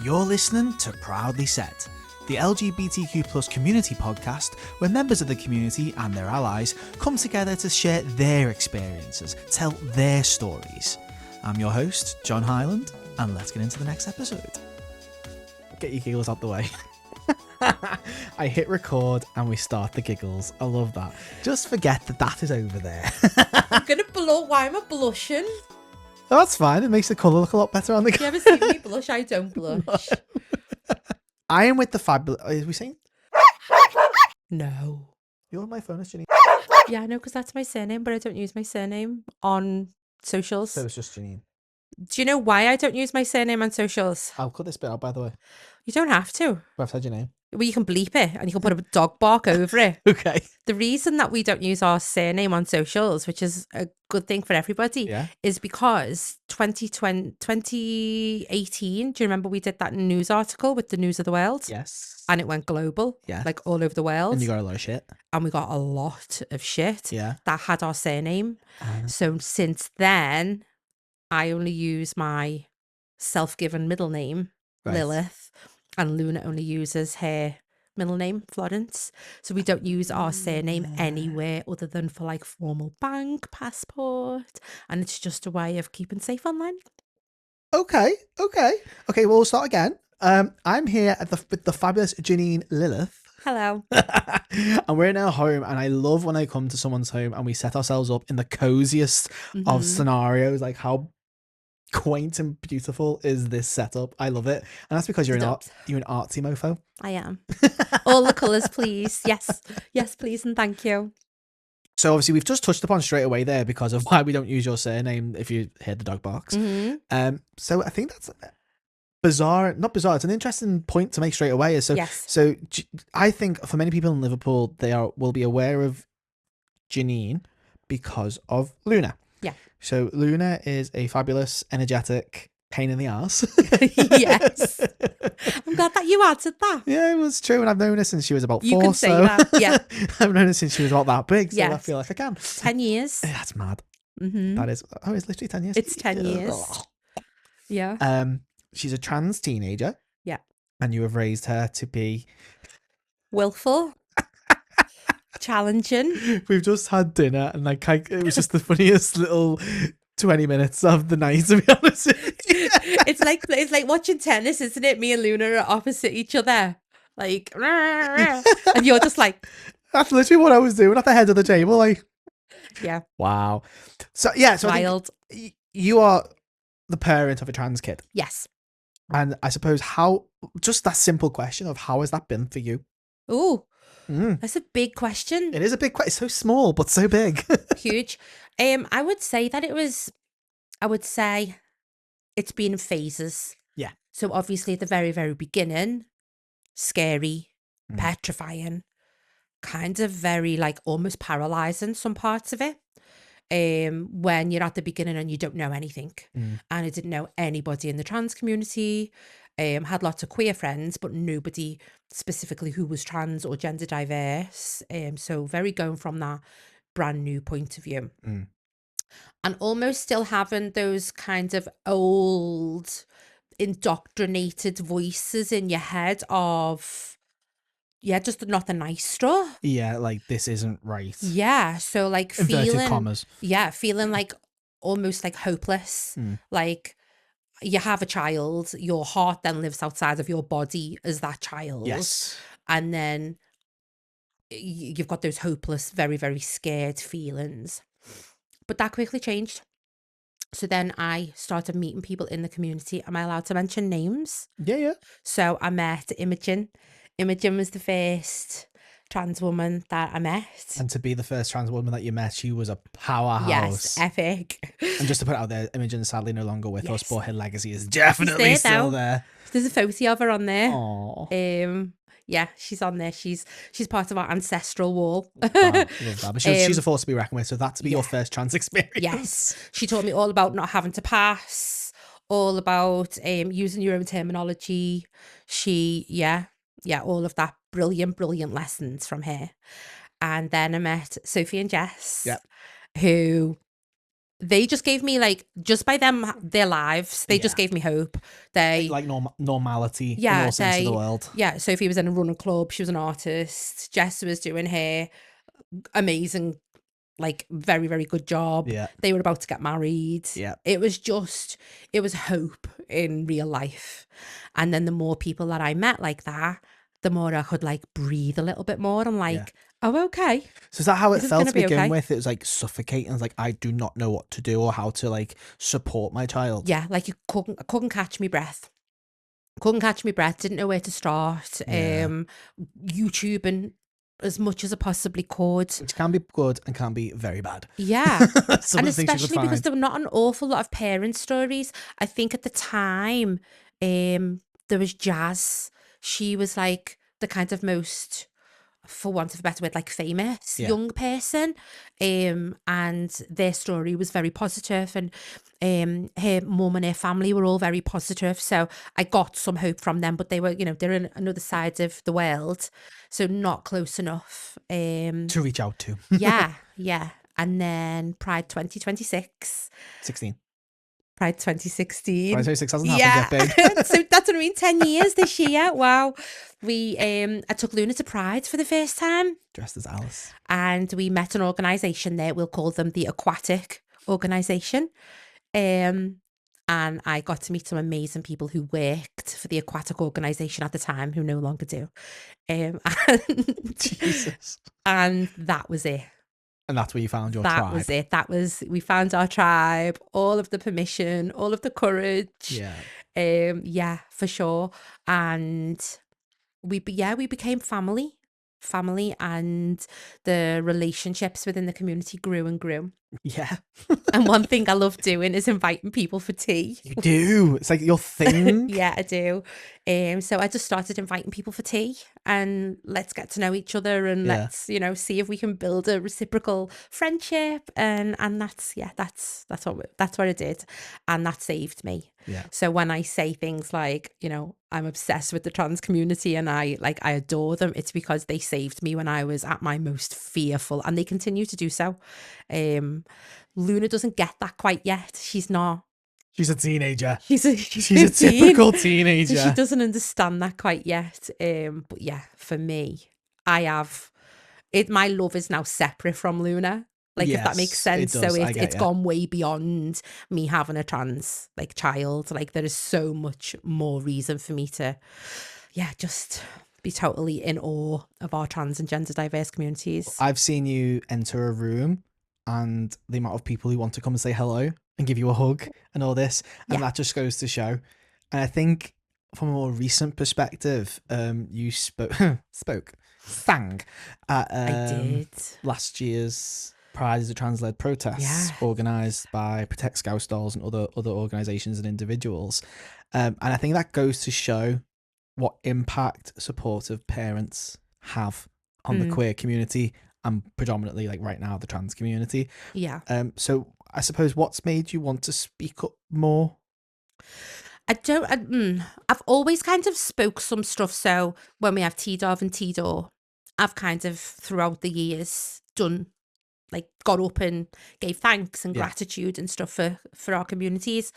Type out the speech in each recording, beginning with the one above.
You're listening to Proudly Set, the LGBTQ plus community podcast where members of the community and their allies come together to share their experiences, tell their stories. I'm your host, John Hyland, and let's get into the next episode. Get your giggles out the way. I hit record and we start the giggles. I love that. Just forget that is over there. I'm gonna blush. Why am I blushing? Oh, that's fine. It makes the colour look a lot better on the You ever seen me blush? I don't blush. I am with the fabulous... Are we saying? No. You're on my phone, Jeneen. Yeah, I know, because that's my surname, but I don't use my surname on socials. So it's just Jeneen. Do you know why I don't use my surname on socials? I'll cut this bit out, by the way. You don't have to. But I've said your name. Well, you can bleep it and you can put a dog bark over it. Okay. The reason that we don't use our surname on socials, which is a good thing for everybody, is because 2018, do you remember we did that news article with the News of the World? Yes. And it went global, like all over the world. And you got a lot of shit. And we got a lot of shit that had our surname. Uh-huh. So since then, I only use my self-given middle name, Lilith, and Luna only uses her middle name, Florence. So we don't use our surname anywhere other than for like formal bank, passport, and it's just a way of keeping safe online. Okay. Well, we'll start again. I'm here with the fabulous Jeneen Lilith. Hello. And we're in our home, and I love when I come to someone's home and we set ourselves up in the coziest of scenarios. Like, how quaint and beautiful is this setup? I love it. And that's because you're an artsy mofo. I am. All the colours, please. Yes, please, and thank you. So obviously we've just touched upon straight away there because of why we don't use your surname if you hear the dog barks. So I think that's bizarre. Not bizarre. It's an interesting point to make straight away. So I think for many people in Liverpool, will be aware of Jeneen because of Luna. Yeah. So Luna is a fabulous, energetic pain in the arse. Yes. I'm glad that you answered that. Yeah, it was true. And I've known her since she was about 4. You can say that. Yeah. I've known her since she was about that big. So I feel like I can. 10 years. That's mad. That is. Oh, it's literally 10 years. It's 10 years. Yeah. She's a trans teenager. Yeah. And you have raised her to be willful. Challenging. We've just had dinner and it was just the funniest little 20 minutes of the night, to be honest. It's like watching tennis, isn't it? Me and Luna are opposite each other, like, and you're just like. That's literally what I was doing at the head of the table, like. Yeah. Wow. So yeah, so wild. You are the parent of a trans kid. Yes. And I suppose just that simple question of how has that been for you? Ooh. That's a big question. It is a big question. It's so small, but so big. Huge. I would say it's been in phases. Yeah. So obviously at the very, very beginning, scary, petrifying, kind of very like almost paralyzing some parts of it. When you're at the beginning and you don't know anything. And I didn't know anybody in the trans community. Had lots of queer friends, but nobody specifically who was trans or gender diverse. So very going from that brand new point of view. And almost still having those kind of old indoctrinated voices in your head of, just not the nice stuff. Yeah, like this isn't right. Yeah, so like inverted commas. Yeah, feeling like almost like hopeless. Like you have a child, your heart then lives outside of your body as that child. Yes. And then you've got those hopeless, very, very scared feelings. But that quickly changed. So then I started meeting people in the community. Am I allowed to mention names? Yeah. So I met Imogen. Imogen was the first trans woman that I met. And to be the first trans woman that you met, she was a powerhouse. Yes, epic. And just to put it out there, Imogen is sadly no longer with us, but her legacy is definitely still there. There's a photo of her on there. Aww. Yeah, she's on there. She's part of our ancestral wall. Wow, love that. But she's a force to be reckoned with. So that to be your first trans experience. Yes, she taught me all about not having to pass, all about using your own terminology. All of that brilliant lessons from her. And then I met Sophie and Jess, who they just gave me like, just by them, their lives, they just Yeah. gave me hope. They, Like normality in yeah, all sense of the they, world. yeah. Sophie was in a running club. She was an artist. Jess was doing hair. Amazing, like very, very good job. Yeah. They were about to get married. Yeah. It was hope in real life. And then the more people that I met like that, the more I could like breathe a little bit more. I'm like, Yeah. oh, okay. So is that how it This is felt gonna to be begin okay. with? It was like suffocating. It's like, I do not know what to do or how to like support my child. Yeah, like I couldn't catch me breath. Couldn't catch me breath, didn't know where to start. Yeah. YouTubing as much as I possibly could. Which can be good and can be very bad. Yeah. Some And of the things you could especially because find. there were not an awful lot of parent stories. I think at the time, there was Jazz. She was like the kind of most, for want of a better word, like famous Yeah. young person. And their story was very positive, and her mum and her family were all very positive. So I got some hope from them, but they were, they're in another side of the world, so not close enough. To reach out to. Yeah, yeah. And then Pride 2026. 16. Pride 2016. Pride 26 hasn't Yeah. happened yet, babe. So that's what I mean, 10 years this year. Wow. I took Luna to Pride for the first time, Dressed as Alice. and we met an organisation there. We'll call them the Aquatic Organisation. And I got to meet some amazing people who worked for the Aquatic Organisation at the time, who no longer do. And, Jesus. and that was it. And that's where you found your That tribe. was it. We found our tribe, all of the permission, all of the courage. Yeah. Yeah, for sure. And we became family, and the relationships within the community grew and grew. Yeah. And one thing I love doing is inviting people for tea. You do. It's like your thing. Yeah, I do. So I just started inviting people for tea, and let's get to know each other, and Yeah. let's, see if we can build a reciprocal friendship. And that's what I did. And that saved me. Yeah. So when I say things like, I'm obsessed with the trans community and I adore them, it's because they saved me when I was at my most fearful, and they continue to do so. Luna doesn't get that quite yet. She's not. She's a teenager. She's She's a typical teenager. So she doesn't understand that quite yet. But yeah, for me, I have it. My love is now separate from Luna. Like, if that makes Yes, it sense. does. So I get it's ya. gone way beyond me having a trans child. Like, there is so much more reason for me to, just be totally in awe of our trans and gender diverse communities. I've seen you enter a room and the amount of people who want to come and say hello and give you a hug and all this. And Yeah. that just goes to show. And I think from a more recent perspective, you sang at I did. last year's Pride is a Trans-led protest Yeah. organised by Protect Scouse Dolls and other organisations and individuals. And I think that goes to show what impact supportive parents have on the queer community, and predominantly, like right now, the trans community. Yeah. So I suppose what's made you want to speak up more? I've always kind of spoke some stuff. So when we have T-Dov and T-Door, I've kind of throughout the years got up and gave thanks and Yeah. gratitude and stuff for our communities.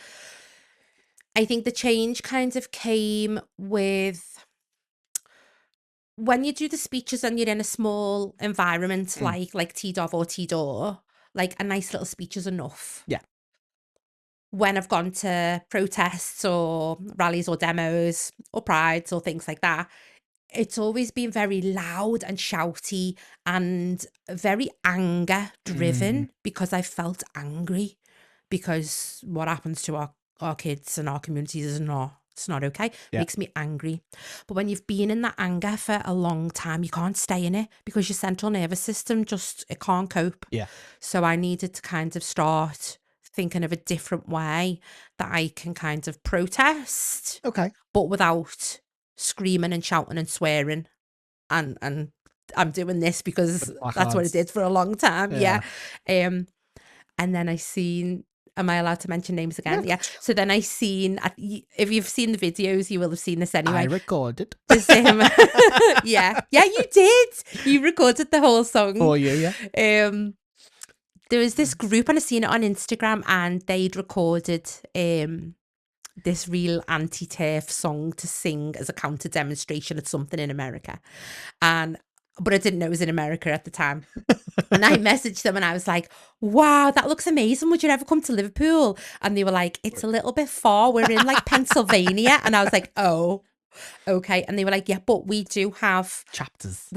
I think the change kind of came with when you do the speeches and you're in a small environment like T-Dov or T-Door, like a nice little speech is enough. Yeah. When I've gone to protests or rallies or demos or prides or things like that, it's always been very loud and shouty and very anger driven, because I felt angry because what happens to our kids and our communities is it's not okay. Yeah. Makes me angry. But when you've been in that anger for a long time, you can't stay in it because your central nervous system it can't cope. Yeah. So I needed to kind of start thinking of a different way that I can kind of protest, Okay. but without screaming and shouting and swearing. And I'm doing this because that's what I did for a long time. Yeah. And then I seen, am I allowed to mention names again? Yeah. So then I seen, if you've seen the videos, you will have seen this anyway. I recorded. Yeah, you did. You recorded the whole song For you, yeah. there was this group, and I seen it on Instagram, and they'd recorded this real anti-TERF song to sing as a counter demonstration at something in America. But I didn't know it was in America at the time. And I messaged them and I was like, wow, that looks amazing. Would you ever come to Liverpool? And they were like, it's a little bit far. We're in like Pennsylvania. And I was like, oh, okay. And they were like, yeah, but we do have Chapters.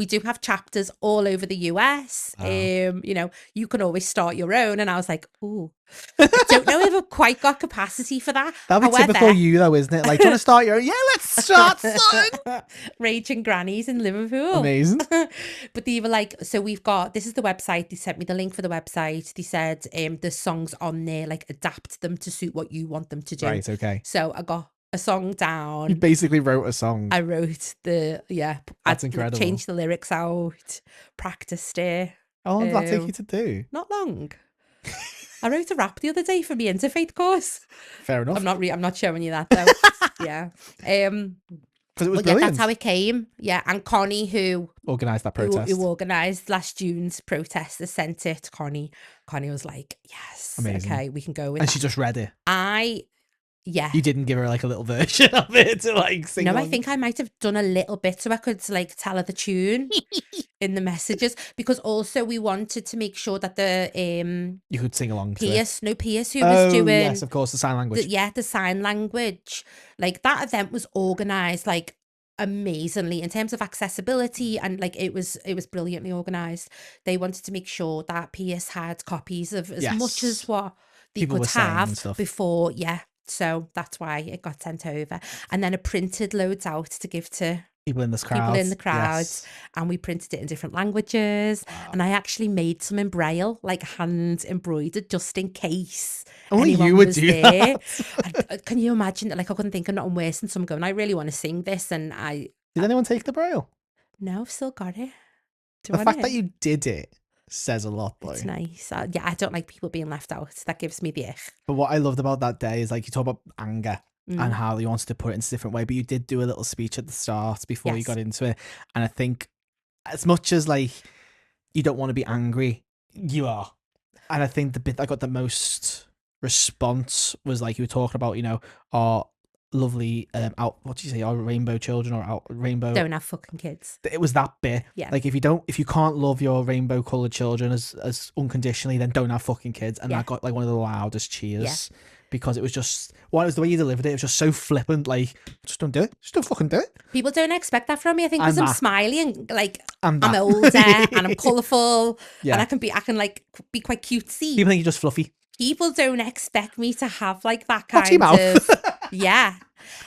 chapters all over the US. Wow. You know, you can always start your own. And I was like, ooh, I don't know if I've quite got capacity for that. That'd be typical you though, isn't it? Like, do you want to start your own? Yeah, let's start, son. Raging grannies in Liverpool. Amazing. But they were like, so we've got, this is the website. They sent me the link for the website. They said the songs on there, like adapt them to suit what you want them to do. Right, okay. So I got a song down. You basically wrote a song. I wrote That's incredible. Changed the lyrics out, practiced it. How long did that take you to do? Not long. I wrote a rap the other day for my interfaith course. Fair enough. I'm not showing you that though. Yeah. Because it was yeah, brilliant. that's how it came. Yeah, and Connie, who organised that protest, who organised last June's protest, sent it to Connie. Connie was like, "Yes, amazing. Okay, we can go with." And that. she just read it. Yeah. You didn't give her like a little version of it to like sing. No, on. I think I might have done a little bit so I could like tell her the tune in the messages, because also we wanted to make sure that the you could sing along. Pierce who was doing, yes, of course, the sign language. The sign language. Like that event was organised like amazingly in terms of accessibility, and like it was brilliantly organised. They wanted to make sure that Pierce had copies of as much as what they People could were have before. Yeah. So that's why it got sent over. And then I printed loads out to give to people in the crowd. Yes. And we printed it in different languages. Wow. And I actually made some in Braille, like hand embroidered, just in case. Only you would do that. Can you imagine that? Like I couldn't think of nothing worse than someone going, I really want to sing this. And did anyone take the Braille? No, I've still got it. The fact that you did it says a lot, though. It's nice. Yeah, I don't like people being left out. That gives me the ick. But what I loved about that day is like you talk about anger and how you wanted to put it in a different way, but you did do a little speech at the start before you got into it. And I think as much as like you don't want to be angry, you are. And I think the bit that got the most response was like you were talking about, you know, our lovely our rainbow children or our rainbow don't have fucking kids. It was that bit. Yeah. Like if you can't love your rainbow coloured children as unconditionally, then don't have fucking kids. And that got like one of the loudest cheers because it was just it was the way you delivered it. It was just so flippant. Like just don't do it. Just don't fucking do it. People don't expect that from me. I think because I'm smiley and like I'm older and I'm colourful and I can like be quite cutesy. People think you're just fluffy. People don't expect me to have like that kind of yeah.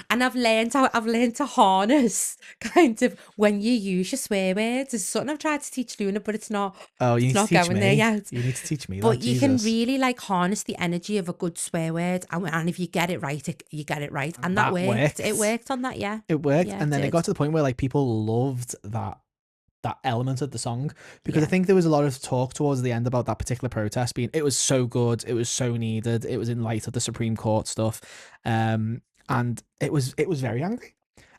And I've learned to harness kind of when you use your swear words. It's something I've tried to teach Luna, but it's not. Oh, you need to teach me. There yet. You need to teach me. But you can really like harness the energy of a good swear word, and if you get it right, you get it right, and that worked. It worked on that, yeah. It worked, and then it got to the point where like people loved that element of the song, because I think there was a lot of talk towards the end about that particular protest being it was so good, it was so needed, it was in light of the Supreme Court stuff, and it was very angry,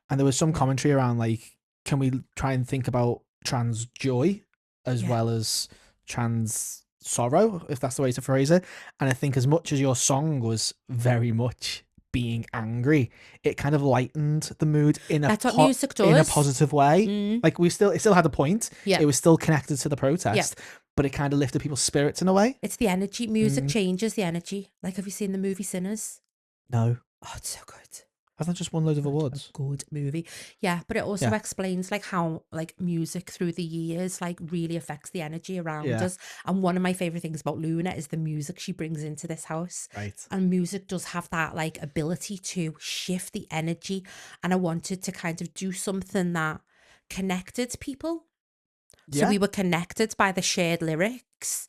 and there was some commentary around like, can we try and think about trans joy as well as trans sorrow, if that's the way to phrase it. And I think as much as your song was very much being angry, it kind of lightened the mood in that's what music does. In a positive way. Like it still had a point. Yeah. It was still connected to the protest, but it kind of lifted people's spirits in a way. It's the energy. Music changes the energy. Like, have you seen the movie Sinners? No. Oh, it's so good. Hasn't just won loads of awards. Good movie. Yeah, but it also explains like how like music through the years like really affects the energy around us. And one of my favorite things about Luna is the music she brings into this house. Right. And music does have that like ability to shift the energy. And I wanted to kind of do something that connected people. So we were connected by the shared lyrics.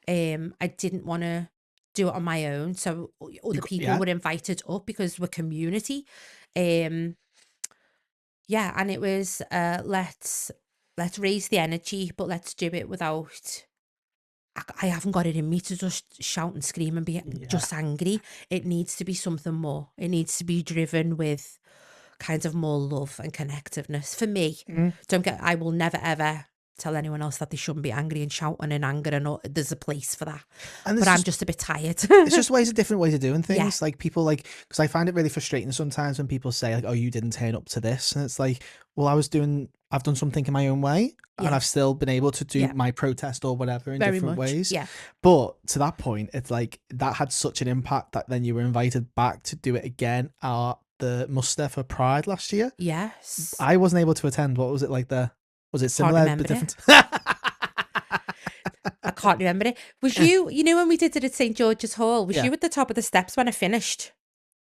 I didn't want to do it on my own, so other people were invited up because we're community. And it was let's raise the energy, but let's do it without I haven't got it in me to just shout and scream and be just angry. It needs to be something more. It needs to be driven with kind of more love and connectiveness for me. I will never ever tell anyone else that they shouldn't be angry and shouting and anger, and all, there's a place for that. And But I'm just a bit tired. it's just different ways of doing Yeah. things. Like people because I find it really frustrating sometimes when people say like, oh, you didn't turn up to this. And it's like, well, I've done something in my own way and Yeah. I've still been able to do Yeah. my protest or whatever in Very different much. ways. Yeah. But to that point, it's like that had such an impact that then you were invited back to do it again at the muster for Pride last year. Yes. I wasn't able to attend. What was it like there? Was it Can't similar remember but it. different? I can't remember it. Was you know, when we did it at St. George's Hall, was Yeah. you at the top of the steps when I finished?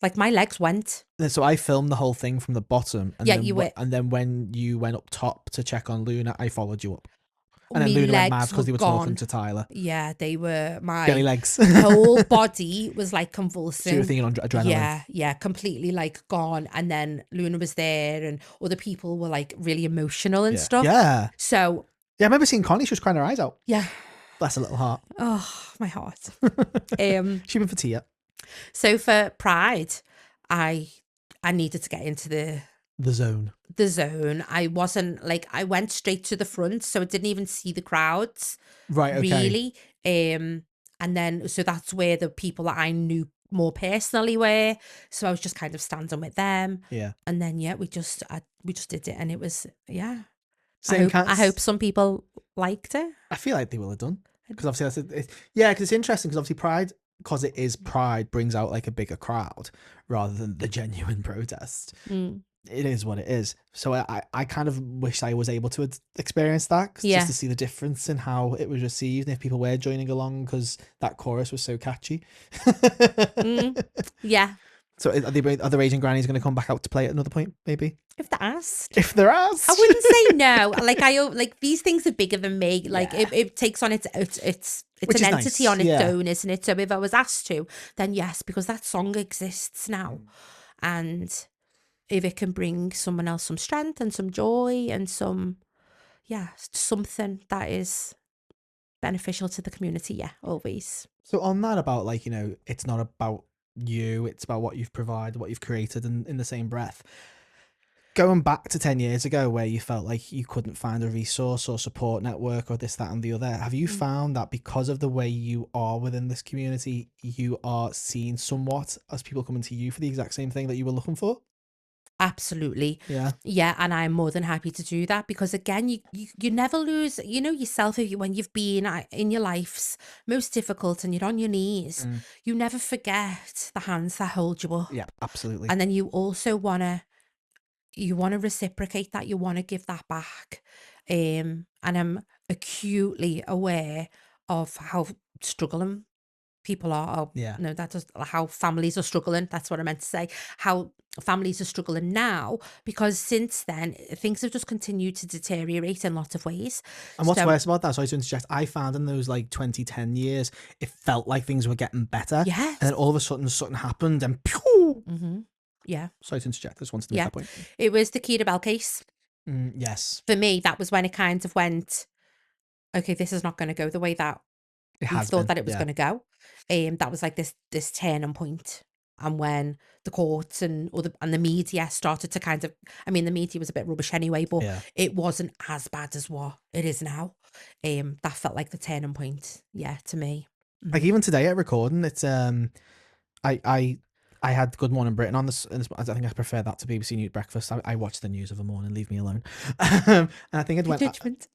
Like my legs went. So I filmed the whole thing from the bottom, and Yeah, then you were. and then when you went up top to check on Luna, I followed you up, and then My Luna went mad legs because they were gone. talking to Tyler. Yeah, they were. Jelly My legs. whole body was like So you were convulsing. thinking on adrenaline. Yeah, completely like gone. And then Luna was there, and other people were like really emotional and stuff. Yeah. So Yeah, I remember seeing Connie. She was crying her eyes out. yeah. Bless her little heart. Oh, my heart. She went for Tia. So for Pride, I needed to get into The zone. zone. I wasn't like, I went straight to the front, so I didn't even see the crowds Right. Okay. really. And then so that's where the people that I knew more personally were. So I was just kind of standing with them. Yeah. And then we just did it, and it was Same I hope some people liked it. I feel like they will have done, because obviously because it's interesting, because obviously Pride, because it is Pride, brings out like a bigger crowd rather than the genuine protest. It is what it is. So I kind of wish I was able to experience that, just to see the difference in how it was received and if people were joining along, because that chorus was so catchy. Yeah. So are the Raging Grannies going to come back out to play at another point, maybe? If they're asked. If they're asked. I wouldn't say no. Like these things are bigger than me. Like it takes on it's Which an is entity nice, on its yeah. own, isn't it? So if I was asked to, then yes, because that song exists now. And if it can bring someone else some strength and some joy and something that is beneficial to the community, yeah, always. So on that, about like, it's not about you, it's about what you've provided, what you've created, and in the same breath, going back to 10 years ago where you felt like you couldn't find a resource or support network or this, that and the other, have you found that because of the way you are within this community, you are seen somewhat as people coming to you for the exact same thing that you were looking for? Absolutely. Yeah. And I'm more than happy to do that, because again, you never lose, yourself. When you've been in your life's most difficult and you're on your knees, you never forget the hands that hold you up. Yeah, absolutely. And then you also want to reciprocate that. You want to give that back. And I'm acutely aware of how struggling people are. Yeah. No, that does, how families are struggling. That's what I meant to say. How families are struggling now, because since then things have just continued to deteriorate in lots of ways. And what's worse about that, sorry to interject, I found in those like 2010 years, it felt like things were getting better. Yes. And then all of a sudden something happened and pew! Yeah. Sorry to interject, I just wanted to make that point. It was the Kira Bell case. Yes. For me, that was when it kind of went, okay, this is not going to go the way that we thought that it was going to go. That was like this turning point. And when the courts and the media started to kind of, I mean, the media was a bit rubbish anyway, but it wasn't as bad as what it is now. That felt like the turning point, to me. Like even today at recording, it's I had Good Morning Britain on this. I think I prefer that to BBC News Breakfast. I watch the news of the morning. Leave me alone. And I think I went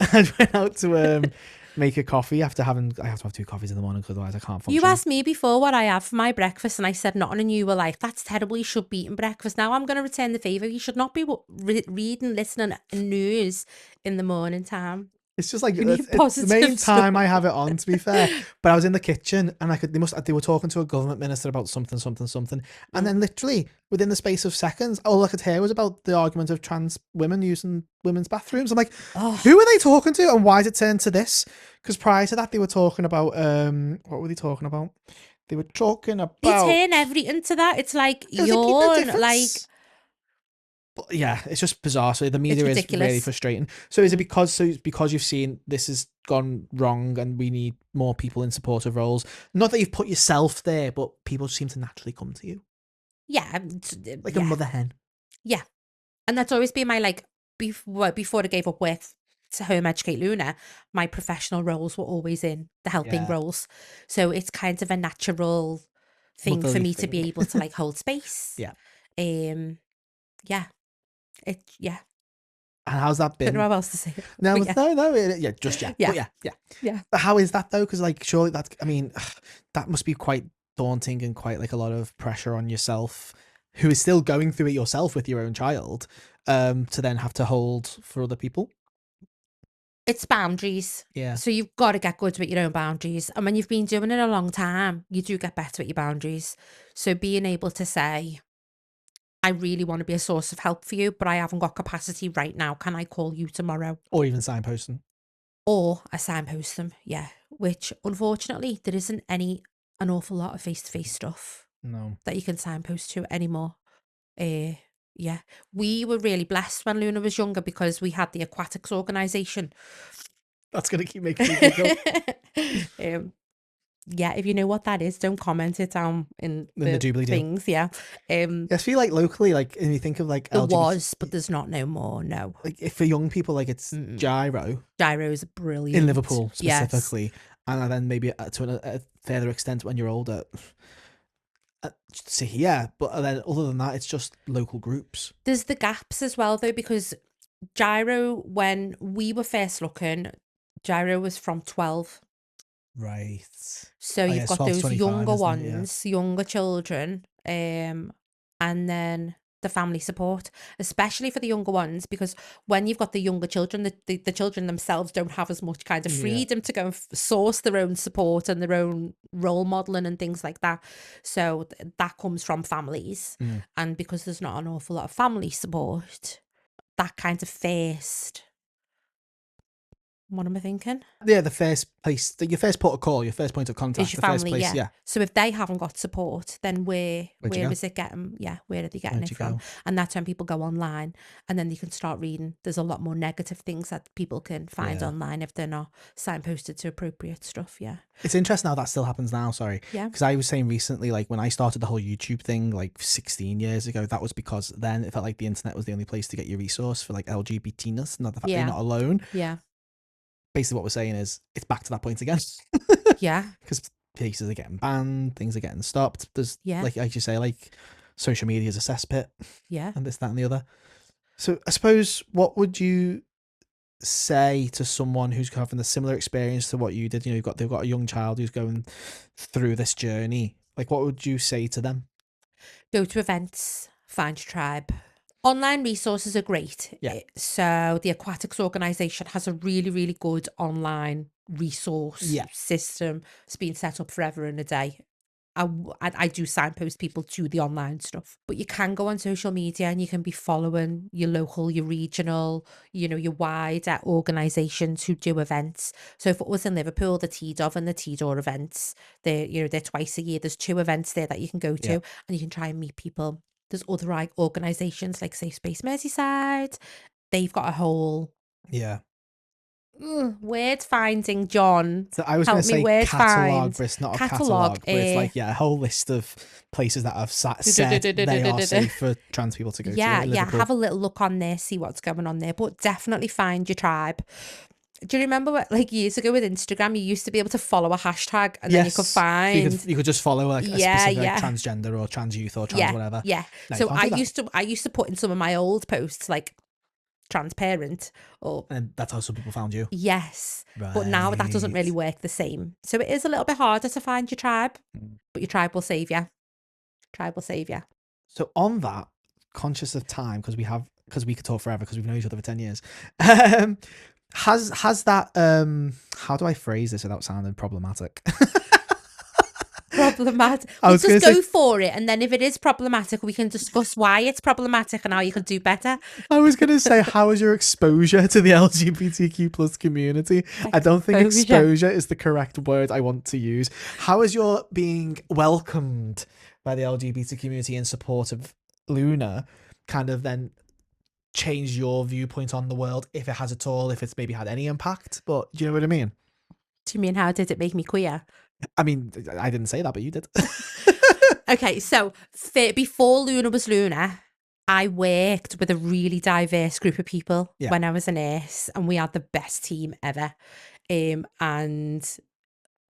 out to make a coffee after I have to have 2 coffees in the morning, because otherwise I can't function. You asked me before what I have for my breakfast, and I said nothing, and you were like, "That's terrible. You should be eating breakfast." Now I'm going to return the favour. You should not be reading, listening news in the morning time. It's just like it's the main time I have it on, to be fair. But I was in the kitchen and they were talking to a government minister about something. And then literally within the space of seconds, all I could hear was about the argument of trans women using women's bathrooms. I'm like, who are they talking to and why is it turned to this? Because prior to that, they were talking about, what were they talking about? They were talking about... They turn everything to that. It's like, you're like... But yeah, it's just bizarre. So the media is really frustrating. So is it because you've seen this has gone wrong and we need more people in supportive roles? Not that you've put yourself there, but people seem to naturally come to you. Yeah. A mother hen. Yeah. And that's always been my, like, before I gave up work to home educate Luna, my professional roles were always in the helping Yeah. roles. So it's kind of a natural thing for Motherly me to be thing. able to like hold space. Yeah. Yeah. Yeah. And how's that Don't know been? how else to say it. No, But yeah. no, yeah, just yeah. Yeah. But yeah. Yeah. But how is that though? Because like, surely I mean, that must be quite daunting and quite like a lot of pressure on yourself, who is still going through it yourself with your own child, to then have to hold for other people. It's boundaries. Yeah. So you've got to get good with your own boundaries. And when you've been doing it a long time, you do get better at your boundaries. So being able to say, I really want to be a source of help for you, but I haven't got capacity right now. Can I call you tomorrow? Or even signposting. Or I signpost them. Yeah. Which unfortunately, there isn't an awful lot of face-to-face stuff No. that you can signpost to anymore. Yeah. We were really blessed when Luna was younger because we had the aquatics organisation. That's gonna keep making me giggle. Yeah, if you know what that is, don't comment it down in the doobly-doo. things. Yeah. I feel like locally, like when you think of like There LGBT, was, but there's not no more. No. like if for young people, like it's gyro Gyro's brilliant. in Liverpool Yes. specifically, and then maybe to a further extent when you're older. So yeah, but then other than that, it's just local groups. There's the gaps as well though, because gyro, when we were first looking, gyro was from 12. Right. So yeah, you've got 12 to those 25, younger isn't it? Yeah. ones, younger children, and then the family support, especially for the younger ones, because when you've got the younger children, the children themselves don't have as much kind of Yeah. freedom to go and source their own support and their own role modeling and things like that. So that comes from families. And because there's not an awful lot of family support, that kind of first, what am I thinking? Yeah, the first place, your first port of call, your first point of contact, Is your the first family, place, yeah. So if they haven't got support, then where Where'd you go? is it getting? Yeah, where are they getting Where'd it you from? go? And that's when people go online, and then you can start reading. There's a lot more negative things that people can find Yeah. online if they're not signposted to appropriate stuff. Yeah, It's interesting how that still happens now, sorry. Yeah. Because I was saying recently, like when I started the whole YouTube thing like 16 years ago, that was because then it felt like the internet was the only place to get your resource for like LGBTness, not the fact that Yeah. you're not alone. yeah, Basically what we're saying is it's back to that point again. yeah, Because places are getting banned, things are getting stopped. There's, Yeah. like you say, like social media is a cesspit yeah. and this, that and the other. So I suppose what would you say to someone who's having a similar experience to what you did? You know, they've got a young child who's going through this journey. Like, what would you say to them? Go to events, find your tribe. Online resources are great. Yeah. So the aquatics organisation has a really, really good online resource Yeah. system. It's been set up forever and a day. I do signpost people to the online stuff, but you can go on social media and you can be following your local, your regional, your wider organisations who do events. So if it was in Liverpool, the TDOV and the TDOR events, they're twice a year. There's 2 events there that you can go to, Yeah. and you can try and meet people. There's other organisations like Safe Space Merseyside. They've got a whole Yeah. word finding, John. So I was Help going to me, say word catalogue, find. but it's not a Catalogue, catalogue. But it's like, a whole list of places that have said they are safe for trans people to go to. Yeah, in yeah. Liverpool. Have a little look on there, see what's going on there, but definitely find your tribe. Do you remember what, like years ago with Instagram, you used to be able to follow a hashtag and then you could So find. you could just follow like a Yeah, specific yeah. transgender or trans youth or trans whatever. Yeah. No, you So can't do that. I used to put in some of my old posts like transparent or And that's how some people found you. yes. But now that doesn't really work the same. So it is a little bit harder to find your tribe, but your tribe will save you. Tribe will save you. So on that, conscious of time, because we could talk forever because we've known each other for 10 years. Has that how do I phrase this without sounding problematic? Problematic. I was Just gonna go say- for it, and then if it is problematic, we can discuss why it's problematic and how you can do better. I was going to say, how is your exposure to the LGBTQ plus community? I don't think exposure is the correct word I want to use. How is your being welcomed by the LGBT community in support of Luna kind of then change your viewpoint on the world, if it has at all, if it's maybe had any impact? But do you know what I mean? Do you mean how did it make me queer? I mean, I didn't say that, but you did. Okay, so before Luna was Luna, I worked with a really diverse group of people Yeah. when I was a nurse, and we had the best team ever. And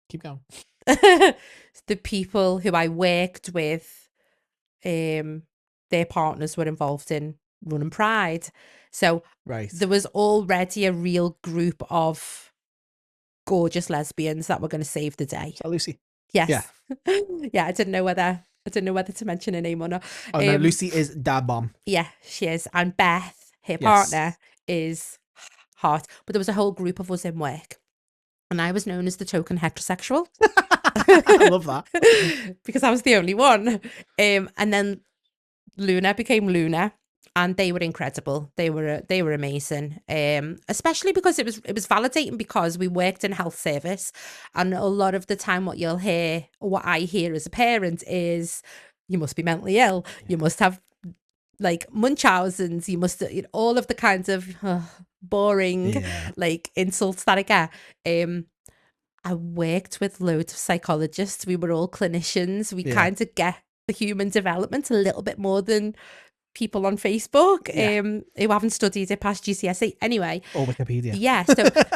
Keep going. the people who I worked with, their partners were involved in running Pride. So Right. there was already a real group of gorgeous lesbians that were going to save the day. Is that Lucy? Yes. Yeah. Yeah, I didn't know whether to mention her name or not. Oh no, Lucy is dad bomb. Yeah, she is. And Beth, her Yes. partner, is hot. But there was a whole group of us in work. And I was known as the token heterosexual. I love that. Because I was the only one. And then Luna became Luna. And they were incredible. They were amazing. Especially because it was validating, because we worked in health service, and a lot of the time what you'll hear, or what I hear as a parent, is you must be mentally ill. You must have like Munchausen's. You must, all of the kinds of boring like insults that I get. I worked with loads of psychologists. We were all clinicians. We kind of get the human development a little bit more than people on Facebook who haven't studied it past GCSE. Anyway. Or Wikipedia. Yeah.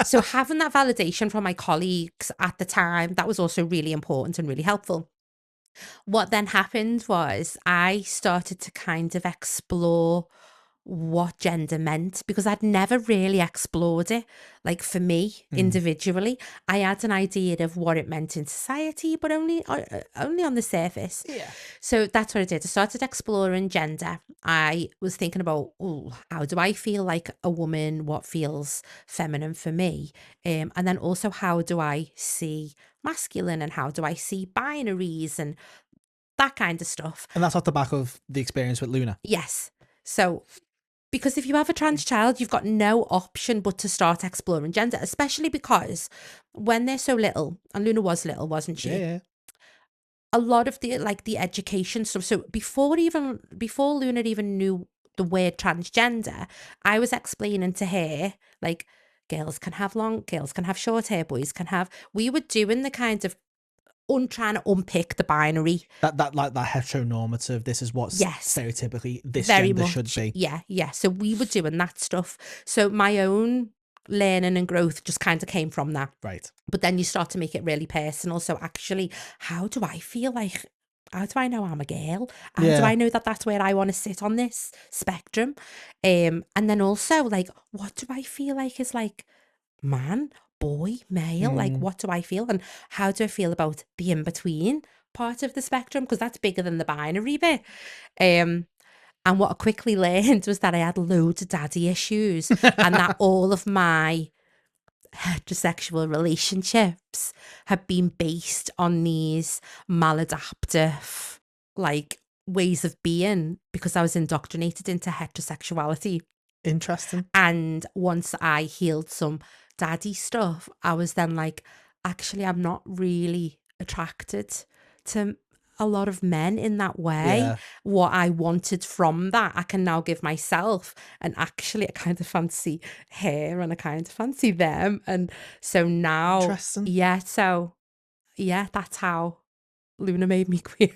So having that validation from my colleagues at the time, that was also really important and really helpful. What then happened was I started to kind of explore what gender meant, because I'd never really explored it. Like for me individually, I had an idea of what it meant in society, but only on the surface. Yeah. So that's what I did. I started exploring gender. I was thinking about, how do I feel like a woman? What feels feminine for me? And then also, how do I see masculine, and how do I see binaries and that kind of stuff? And that's off the back of the experience with Luna. Yes. So, because if you have a trans child, you've got no option but to start exploring gender, especially because when they're so little, and Luna was little, wasn't she? Yeah. A lot of the education stuff. So before Luna even knew the word transgender, I was explaining to her, like, girls can have short hair, boys can have. We were doing the kind of trying to unpick the binary. That heteronormative, this is what stereotypically this very gender much should be. Yeah. So we were doing that stuff. So my own learning and growth just kind of came from that. Right. But then you start to make it really personal. So actually, how do I feel like? How do I know I'm a girl? How do I know that that's where I want to sit on this spectrum? And then also, like, what do I feel like is like man, boy, male? Like, what do I feel? And how do I feel about the in-between part of the spectrum? Because that's bigger than the binary bit. And what I quickly learned was that I had loads of daddy issues and that all of my heterosexual relationships had been based on these maladaptive, like, ways of being, because I was indoctrinated into heterosexuality. Interesting. And once I healed some daddy stuff, I was then like, actually, I'm not really attracted to a lot of men in that way. Yeah. What I wanted from that, I can now give myself. And actually, I kind of fancy her and I kind of fancy them. And so now, Interesting. that's how Luna made me queer.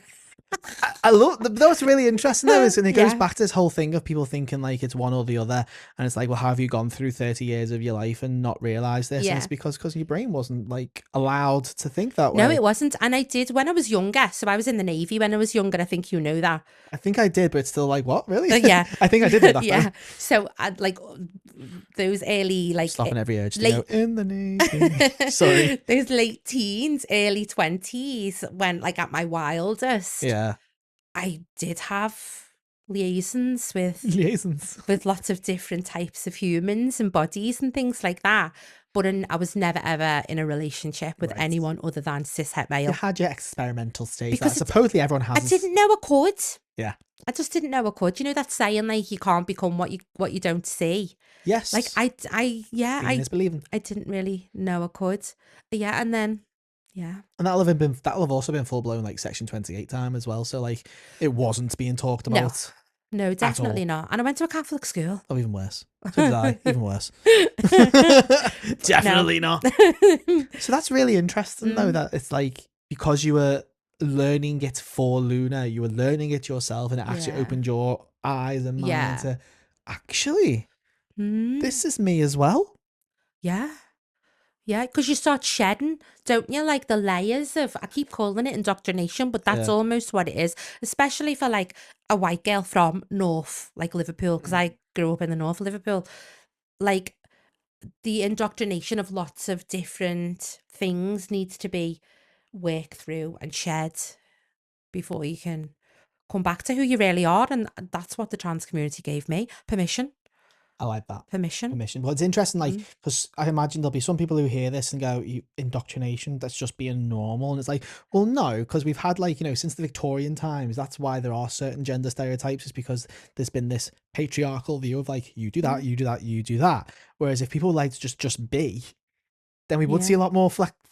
I love that. Was really interesting though, and it goes back to this whole thing of people thinking like it's one or the other, and it's like, well, how have you gone through 30 years of your life and not realized this? And it's because your brain wasn't like allowed to think that way. No, it wasn't. And I did when I was younger. So I was in the Navy when I was younger. I think you know that. I think I did, but it's still like, what, really? Yeah. I think I did know that. Yeah. So I'd like those early, like, stopping every urge to go in the Navy. Sorry. Those late teens, early 20s, when like at my wildest. Yeah. I did have liaisons with lots of different types of humans and bodies and things like that. But I was never ever in a relationship with anyone other than cis het male. You had your experimental stage because that supposedly everyone has. I didn't know I could. Yeah. I just didn't know I could. You know that saying, like, you can't become what you don't see. Yes. Like Seeing is believing. I didn't really know I could. Yeah, and then. Yeah. And that'll have also been full blown like Section 28 time as well. So like it wasn't being talked about. No, definitely not. And I went to a Catholic school. Oh, even worse. So did I. Even worse. Definitely not. So that's really interesting though, that it's like because you were learning it for Luna. You were learning it yourself, and it actually Yeah. opened your eyes and mind Yeah. to actually, Mm, this is me as well. yeah. Yeah, because you start shedding, don't you? Like the layers of, I keep calling it indoctrination, but that's Yeah. almost what it is, especially for like a white girl from North, like Liverpool, because I grew up in the North of Liverpool. Like the indoctrination of lots of different things needs to be worked through and shed before you can come back to who you really are. And that's what the trans community gave me permission. I like that. Permission. Permission. Well, it's interesting, like, Mm. because I imagine there'll be some people who hear this and go, indoctrination, that's just being normal. And it's like, well, no, because we've had, like, since the Victorian times, that's why there are certain gender stereotypes, is because there's been this patriarchal view of, like, you do that, you do that, you do that. Whereas if people like to just be, then we would see a Yeah. lot more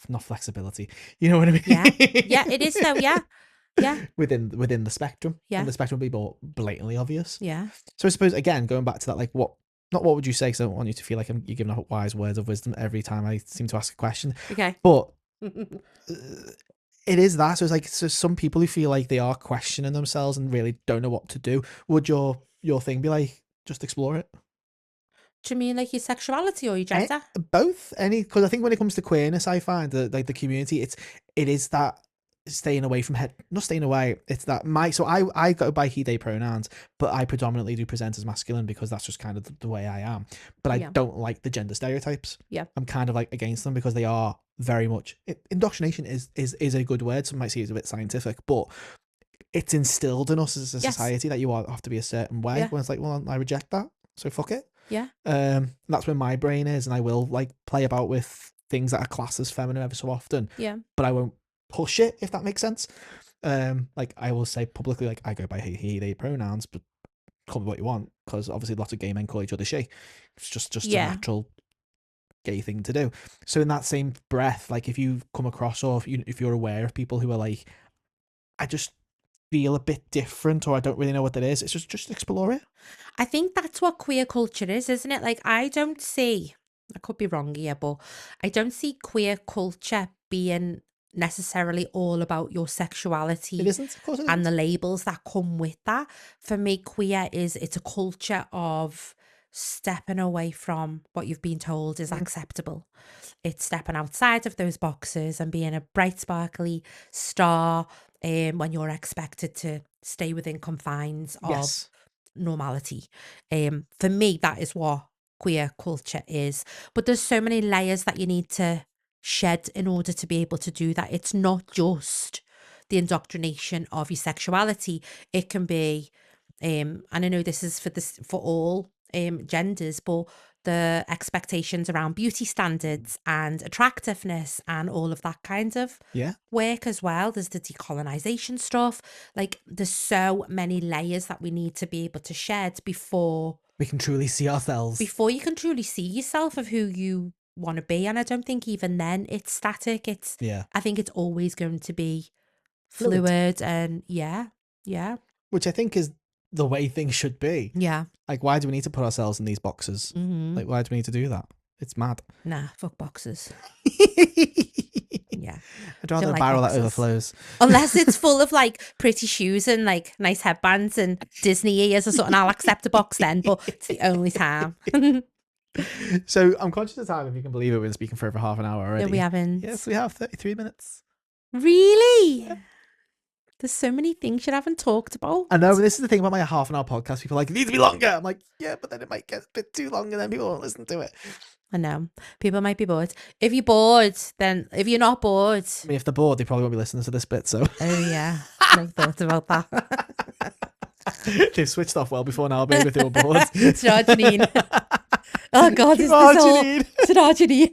not flexibility. You know what I mean? Yeah. Yeah, it is though. Yeah. Yeah. within the spectrum. Yeah. And the spectrum would be more blatantly obvious. Yeah. So I suppose, again, going back to that, like, what would you say? Because I don't want you to feel like you're giving out wise words of wisdom every time I seem to ask a question. Okay. But it is that. So it's like, so some people who feel like they are questioning themselves and really don't know what to do, would your thing be like, just explore it? Do you mean like your sexuality or your gender? Both. Because I think when it comes to queerness, I find that, like, the community, it is that staying away from not staying away, it's that I go by he they pronouns, but I predominantly do present as masculine because that's just kind of the way I am. But I Yeah. don't like the gender stereotypes. Yeah. I'm kind of like against them because they are very much, indoctrination is a good word. Some might see it as a bit scientific, but it's instilled in us as a Yes. society that you have to be a certain way. Yeah. When it's like, well, I reject that, so fuck it. Yeah. That's where my brain is, and I will, like, play about with things that are classed as feminine ever so often. Yeah. But I won't push it, if that makes sense. Like, I will say publicly, like, I go by he they pronouns, but call me what you want, because obviously lots of gay men call each other she. It's just Yeah. a natural gay thing to do. So in that same breath, like, if you come across, or if you're aware of people who are like, I just feel a bit different, or I don't really know what that is, it's just explore it. I think that's what queer culture is, isn't it? Like, I could be wrong here, but I don't see queer culture being necessarily all about your It sexuality isn't, of course it and the isn't. labels that come with that. For me, it's a culture of stepping away from what you've been told is acceptable. It's stepping outside of those boxes and being a bright, sparkly star when you're expected to stay within confines of Yes. normality. For me, that is what queer culture is. But there's so many layers that you need to shed in order to be able to do that. It's not just the indoctrination of your sexuality. It can be, and I know this is for all genders, but the expectations around beauty standards and attractiveness and all of that kind of Yeah. work as well. There's the decolonization stuff. Like, there's so many layers that we need to be able to shed before We can truly see ourselves. you can truly see yourself of who you want to be. And I don't think even then it's static. Yeah. I think it's always going to be Fluid. fluid and yeah. Which I think is the way things should be. Yeah. Like, why do we need to put ourselves in these boxes? Mm-hmm. Like, why do we need to do that? It's mad. Nah, fuck boxes. Yeah. I'd rather Don't a like barrel boxes. that overflows. Unless it's full of like pretty shoes and like nice headbands and Disney ears or something, I'll accept a box then, but it's the only time. So I'm conscious of time, if you can believe it. We've been speaking for over half an hour already. No, we haven't. Yes, we have 33 minutes. Really? Yeah. There's so many things you haven't talked about. I know, but this is the thing about my half an hour podcast. People are like, it needs to be longer. I'm like, yeah, but then it might get a bit too long and then people won't listen to it. I know. People might be bored. If you're bored, then if you're not bored. I mean, if they're bored, they probably won't be listening to this bit, so. Oh, yeah. Never thought about that. They've switched off well before now, baby, if they were bored. Ta-ra, Jeneen. Oh, God, this Ta-ra, is all. Jeneen. Ta-ra, Jeneen.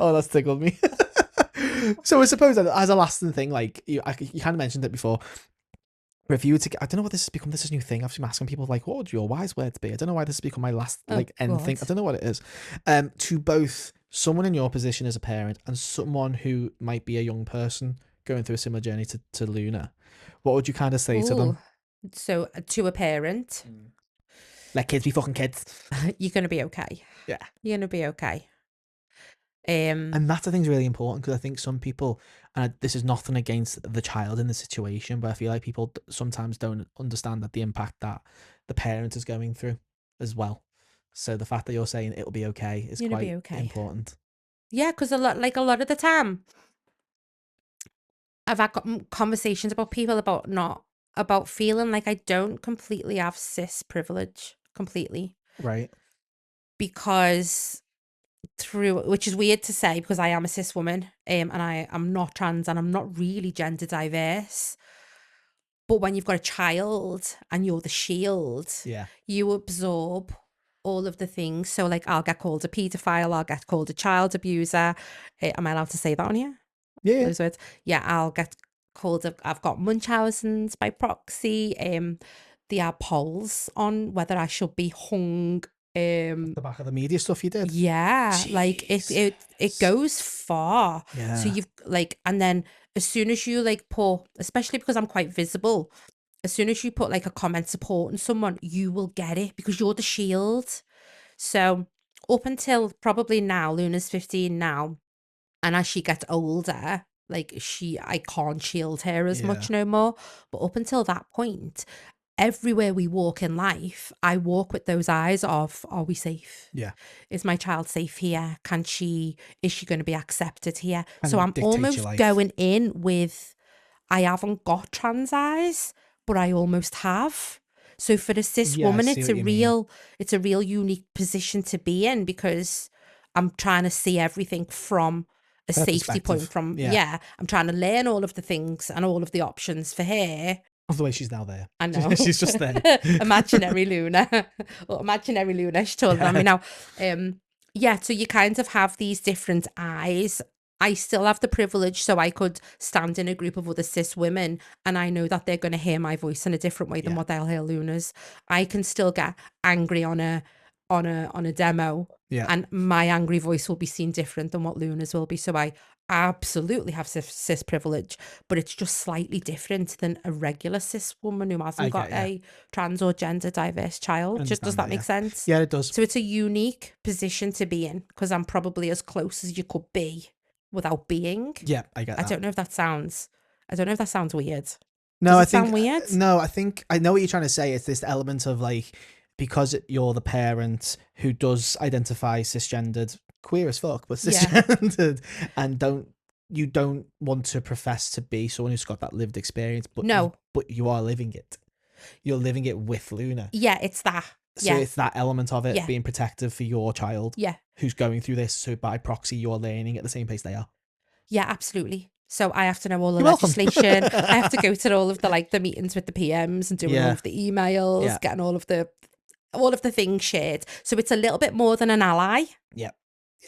Oh, that's tickled me. So I suppose that as a lasting thing, like you kind of mentioned it before, review to, I don't know what this has become. This is a new thing. I've been asking people like, what would your wise words be? I don't know why this has become my last end thing. I don't know what it is. To both someone in your position as a parent and someone who might be a young person going through a similar journey to Luna, what would you kind of say to them? So to a parent, Let kids be fucking kids. you're going to be okay. Yeah. You're going to be okay. And that's, I think, is really important, because I think some people, and this is nothing against the child in the situation, but I feel like people sometimes don't understand that the impact that the parent is going through as well. So the fact that you're saying it'll be okay is You're gonna be quite okay. important. Yeah, because a lot of the time, I've had conversations about people about feeling like I don't completely have cis privilege completely, Right. because which is weird to say because I am a cis woman, and I am not trans and I'm not really gender diverse. But when you've got a child and you're the shield, Yeah. you absorb all of the things. So, like, I'll get called a paedophile, I'll get called a child abuser. Am I allowed to say that on here? Yeah. Those words? Yeah, I'll get called. I've got Munchausen's by proxy. There are polls on whether I should be hung. The back of the media stuff you did. Yeah, like it goes far. So Yeah. you've like, and then as soon as you like put, especially because I'm quite visible, as soon as you put like a comment supporting someone, you will get it because you're the shield. So up until probably now, Luna's 15 now, and as she gets older, like I can't shield her as Yeah. much no more. But up until that point, everywhere we walk in life, I walk with those eyes of, are we safe? Yeah. Is my child safe here? Is she going to be accepted here? So And I'm dictate your almost life. going in with, I haven't got trans eyes, but I almost have. So for a cis Yeah, I woman, see what you mean. it's a real unique position to be in because I'm trying to see everything from a Her safety point perspective. yeah, I'm trying to learn all of the things and all of the options for her. Of the way she's now there. I know. She's just there. Imaginary Luna. Or imaginary Luna, she's taller than me now. Yeah, so you kind of have these different eyes. I still have the privilege, so I could stand in a group of other cis women and I know that they're going to hear my voice in a different way than Yeah. what they'll hear Luna's. I can still get angry on a demo, Yeah. and my angry voice will be seen different than what Luna's will be. So I absolutely have cis privilege, but it's just slightly different than a regular cis woman who hasn't got a trans or gender diverse child. Just does that make sense? Yeah, it does. So it's a unique position to be in because I'm probably as close as you could be without being. Yeah, I get that. I don't know if that sounds weird. No, Does I it sound think weird? no, I think I know what you're trying to say. It's this element of like, because you're the parent who does identify cisgendered, queer as fuck, but Yeah. cisgendered, and you don't want to profess to be someone who's got that lived experience, but No. but you are living it. You're living it with Luna. Yeah, it's that. So Yeah. it's that element of it Yeah. being protective for your child. Yeah. Who's going through this, so by proxy you're learning at the same pace they are. Yeah, absolutely. So I have to know all the You're welcome. legislation. I have to go to all of the meetings with the PMs and doing all of the emails, getting all of the things shared. So it's a little bit more than an ally. Yeah.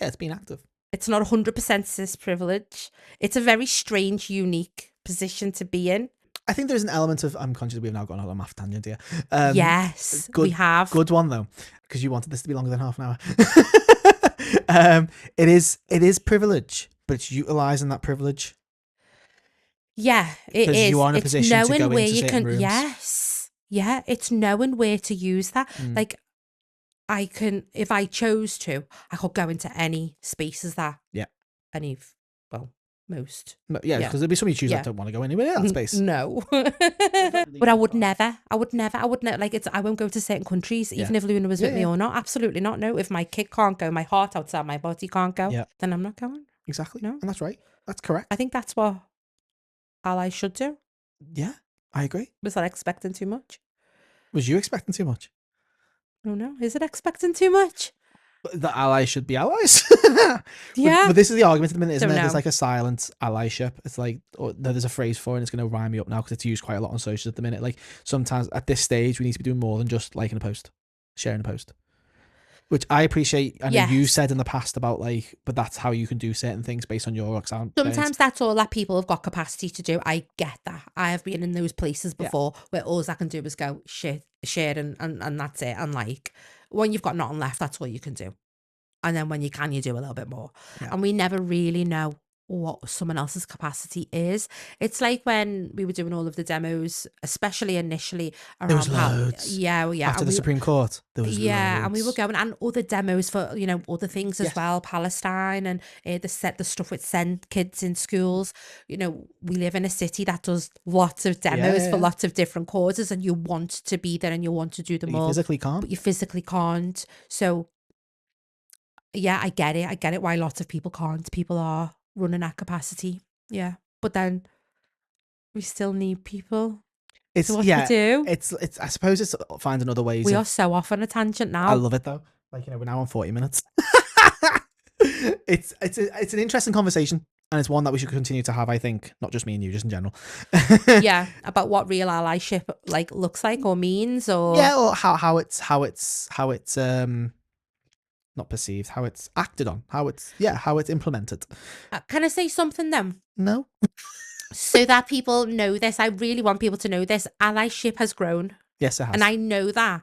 Yeah, it's being active. It's not 100% cis privilege. It's a very strange, unique position to be in. I think there's an element of, I'm conscious we've now gone on a math tangent here. Yes, we have. Good one though, because you wanted this to be longer than half an hour. It is privilege, but it's utilising that privilege. Yeah, it is. Because you are in a position to go into certain rooms. Yes. Yeah, it's knowing where to use that. Like, I can, if I chose to, I could go into any spaces that. Yeah. Most. Yeah, because there'll be some you choose that don't want to go anywhere in that space. No. But I would never, like, I won't go to certain countries, even if Luna was with me or not. Absolutely not. No, if my kid can't go, my heart outside my body can't go, then I'm not going. Exactly. No. And that's right. That's correct. I think that's what allies should do. Yeah, I agree. Was that expecting too much? Was you expecting too much? Oh no, is it expecting too much? The allies should be allies. Yeah. But this is the argument at the minute, isn't Don't it? know. There's like a silent allyship. It's like, there's a phrase for it and it's going to rhyme me up now because it's used quite a lot on socials at the minute. Like, sometimes at this stage, we need to be doing more than just liking a post, sharing a post. Which I appreciate. I know you said in the past about like, but that's how you can do certain things based on your account. Sometimes that's all that people have got capacity to do. I get that. I have been in those places before where all I can do is go share and that's it. And like, when you've got nothing left, that's all you can do. And then when you can, you do a little bit more. Yeah. And we never really know what someone else's capacity is. It's like when we were doing all of the demos, especially initially There was around loads. yeah, After and the Supreme Court, there was yeah, and we were loads. going, and other demos for, you know, other things as Yes. well, Palestine, and the stuff with send kids in schools. You know, we live in a city that does lots of demos for Yeah. lots of different causes, and you want to be there and you want to do them You all, physically can't. but you physically can't. So yeah, I get it. I get it why lots of people can't. People are running at capacity. Yeah. But then we still need people. It's So what do we do? It's I suppose it's finding other ways. We are so off on a tangent I now. love it though. Like, you know, we're now on 40 minutes. It's an interesting conversation, and it's one that we should continue to have, I think, not just me and you, just in general. Yeah, about what real allyship like looks like or means, or Yeah, or how it's not perceived, how it's acted on, how it's implemented. Can I say something then? No. So that people know this. I really want people to know this. Allyship has grown. Yes, it has. And I know that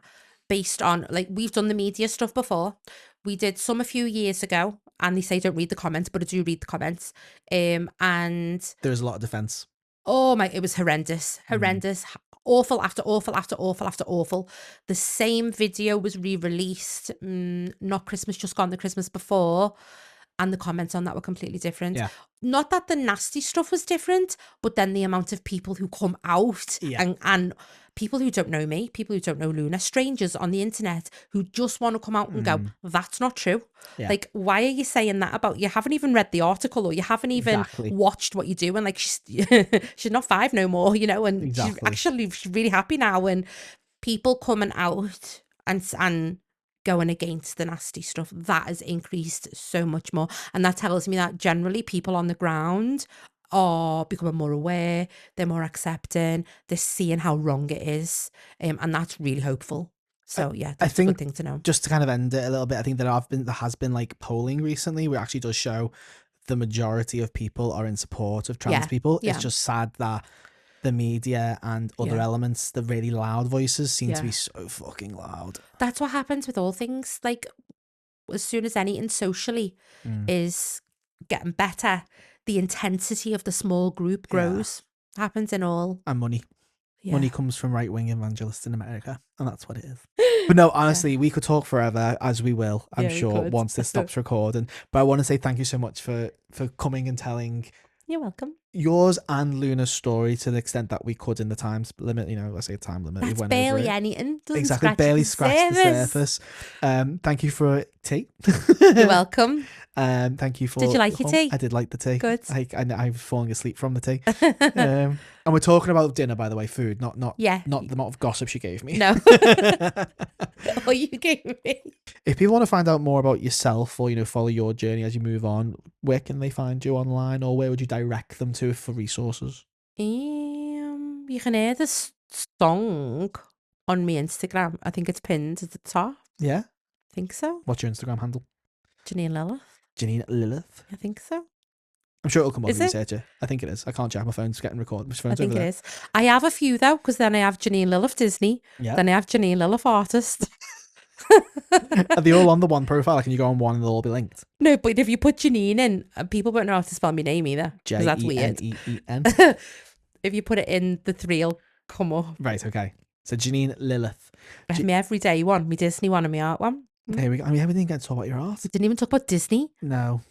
based on, like, we've done the media stuff before. We did some a few years ago, and they say don't read the comments, but I do read the comments. And There is a lot of defense. oh my, it was horrendous, awful after awful after awful after awful. The same video was re-released, not Christmas just gone, the Christmas before, and the comments on that were completely different. Yeah. Not that the nasty stuff was different, but then the amount of people who come out and people who don't know me, people who don't know Luna, strangers on the internet who just want to come out and go, that's not true. Yeah. Like, why are you saying that about, you haven't even read the article, or you haven't even watched what you do, and like she's not 5 no more, you know, and she's really happy now, and people coming out and going against the nasty stuff, that has increased so much more. And that tells me that generally people on the ground are becoming more aware, they're more accepting, they're seeing how wrong it is, and that's really hopeful. So yeah, that's a good thing to know. Just to kind of end it a little bit, I think there has been like polling recently where it actually does show the majority of people are in support of trans people. It's just sad that the media and other elements, the really loud voices, seem to be so fucking loud. That's what happens with all things. Like, as soon as anything socially is getting better, the intensity of the small group grows. Happens in all. And money. Money comes from right-wing evangelists in America, and that's what it is. But no, honestly, we could talk forever, as we will, I'm sure, once this stops recording. But I want to say thank you so much for coming and telling... You're welcome. Yours and Luna's story to the extent that we could in the time limit, you know, let's say time limit. That's we went barely over it. anything. Exactly, barely scratched the surface. Thank you for tea. You're welcome. Thank you for... Did you like your tea? I did like the tea. Good. I was falling asleep from the tea. And we're talking about dinner, by the way, food, not the amount of gossip she gave me. No. Or you gave me. If people want to find out more about yourself, or, you know, follow your journey as you move on, where can they find you online, or where would you direct them to for resources? You can hear the song on my Instagram. I think it's pinned at the top. Yeah? I think so. What's your Instagram handle? Jeneen Lilith. Jeneen Lilith. I think so. I'm sure it'll come up if you search it. I think it is. I can't check. My phone's getting recorded. I think it is. I have a few though, because then I have Jeneen Lilith Disney. Yeah. Then I have Jeneen Lilith Artist. Are they all on the one profile? Can you go on one and they'll all be linked? No, but if you put Jeneen in, people won't know how to spell my name either. Because that's weird. Jeneen. If you put it in, the 3 will come up. Right, okay. So Jeneen Lilith. I have my everyday one, my Disney one, and my art one. There we go. I mean, we didn't get to talk about your art. We didn't even talk about Disney. No.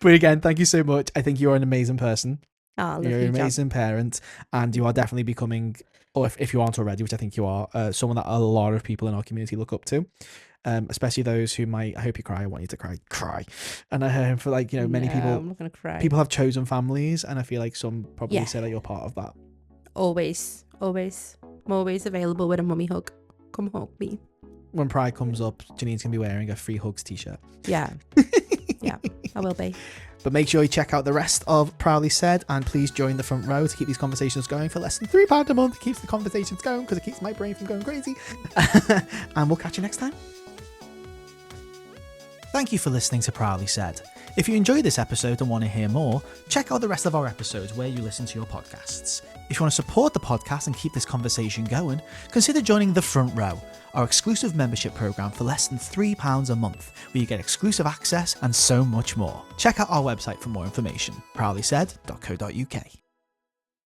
But again, thank you so much. I think you're an amazing person. Oh, you're an amazing parent, and you are definitely becoming, or if you aren't already, which I think you are, someone that a lot of people in our community look up to. Especially those who might, I hope you cry, I want you to cry. And for, like, you know, many people, I'm not gonna cry. People have chosen families, and I feel like some probably say that you're part of that. Always. I'm always available with a mummy hug. Come hug me. When Pride comes up, Jeneen's going to be wearing a Free Hugs t-shirt. Yeah. Yeah, I will be. But make sure you check out the rest of Proudly Said, and please join the front row to keep these conversations going for less than £3 a month. It keeps the conversations going because it keeps my brain from going crazy. And we'll catch you next time. Thank you for listening to Proudly Said. If you enjoyed this episode and want to hear more, check out the rest of our episodes where you listen to your podcasts. If you want to support the podcast and keep this conversation going, consider joining the front row. our exclusive membership programme for less than £3 a month, where you get exclusive access and so much more. Check out our website for more information, proudlysaid.co.uk.